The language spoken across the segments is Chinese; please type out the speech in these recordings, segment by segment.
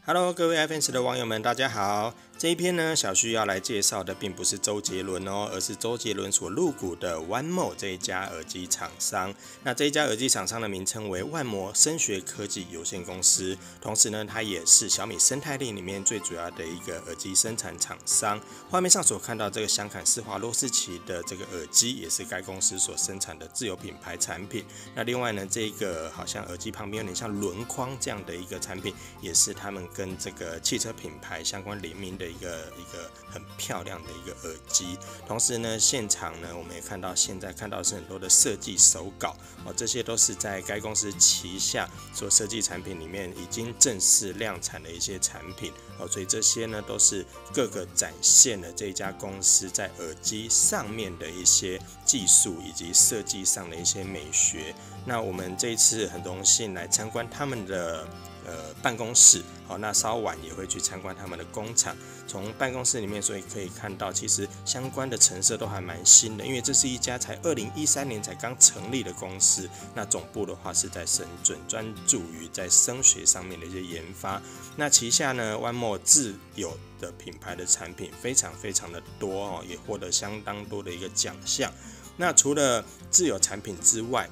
Hello， 各位 iFans 的网友们，大家好。这一篇呢，小旭要来介绍的并不是周杰伦哦，而是周杰伦所入股的 OneMore 这一家耳机厂商。那这一家耳机厂商的名称为万魔声学科技有限公司，同时呢，它也是小米生态链里面最主要的一个耳机生产厂商。画面上所看到这个香坎施华洛世奇的这个耳机，也是该公司所生产的自有品牌产品。那另外呢，这个好像耳机旁边有点像轮框这样的一个产品，也是他们跟这个汽车品牌相关联名的一个很漂亮的一个耳机。同时呢，现场呢，我们也现在看到的是很多的设计手稿哦，这些都是在该公司旗下所设计产品里面已经正式量产的一些产品哦，所以这些呢都是各个展现了这家公司在耳机上面的一些技术以及设计上的一些美学。那我们这一次很荣幸来参观他们的办公室，好，那稍晚也会去参观他们的工厂。从办公室里面，所以可以看到，其实相关的陈设都还蛮新的，因为这是一家才2013年才刚成立的公司。那总部的话是在深圳，专注于在声学上面的一些研发。那旗下呢，OneMore自有的品牌的产品非常的多哦，也获得相当多的一个奖项。那除了自有产品之外，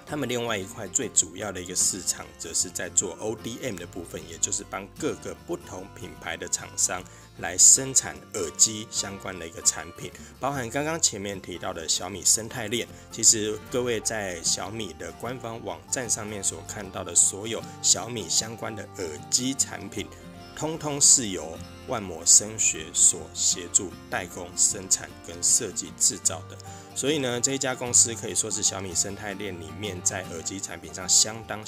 他们另外一块最主要的一个市场，则是在做 ODM 的部分，也就是帮各个不同品牌的厂商来生产耳机相关的一个产品，包含刚刚前面提到的小米生态链。其实各位在小米的官方网站上面所看到的所有小米相关的耳机产品，通通是由万魔声学所协助代工生产跟设计制造的。所以呢，这一家公司可以说是小米生态链里面在耳机产品上相当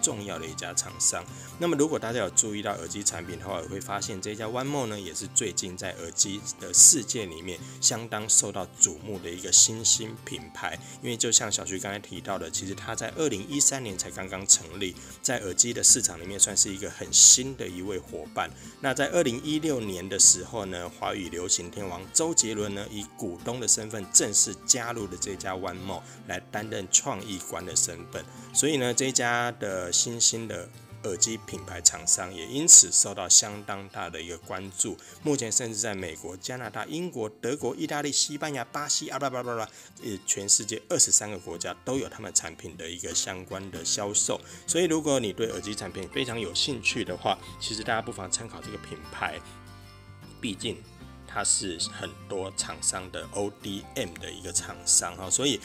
重要的一家厂商。那么如果大家有注意到耳机产品的话，也会发现这家 OneMore 呢，也是最近在耳机的世界里面相当受到瞩目的一个新兴品牌。因为就像小徐刚才提到的，其实它在2013年才刚刚成立，在耳机的市场里面算是一个很新的一位伙伴。那在2016年的时候呢，华语流行天王周杰伦呢，以股东的身份正式加入了这家 OneMore 来担任创意官的身份。所以呢，这家的新兴的耳机品牌厂商也因此受到相当大的一个关注。目前甚至在美国、加拿大、英国、德国、意大利、西班牙、巴西全世界23个国家都有他们产品的一个相关的销售。所以如果你对耳机产品非常有兴趣的话，其实大家不妨参考这个品牌，毕竟它是很多厂商的 ODM 的一个厂商，所以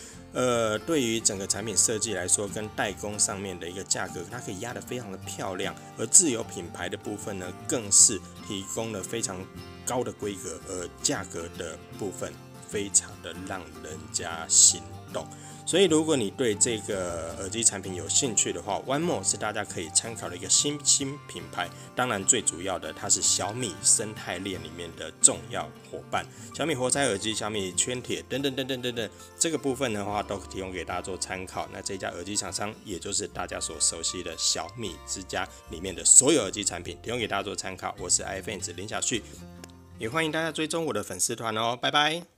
对于整个产品设计来说，跟代工上面的一个价格，它可以压得非常的漂亮。而自有品牌的部分呢，更是提供了非常高的规格，而价格的部分非常的让人家心动。所以如果你对这个耳机产品有兴趣的话， OneMore 是大家可以参考的一个新品牌。当然最主要的，它是小米生态链里面的重要伙伴，小米活塞耳机、小米圈铁等等，这个部分的话都提供给大家做参考。那这家耳机厂商，也就是大家所熟悉的小米之家里面的所有耳机产品，提供给大家做参考。我是 iFans 林小旭，也欢迎大家追踪我的粉丝团哦，拜拜。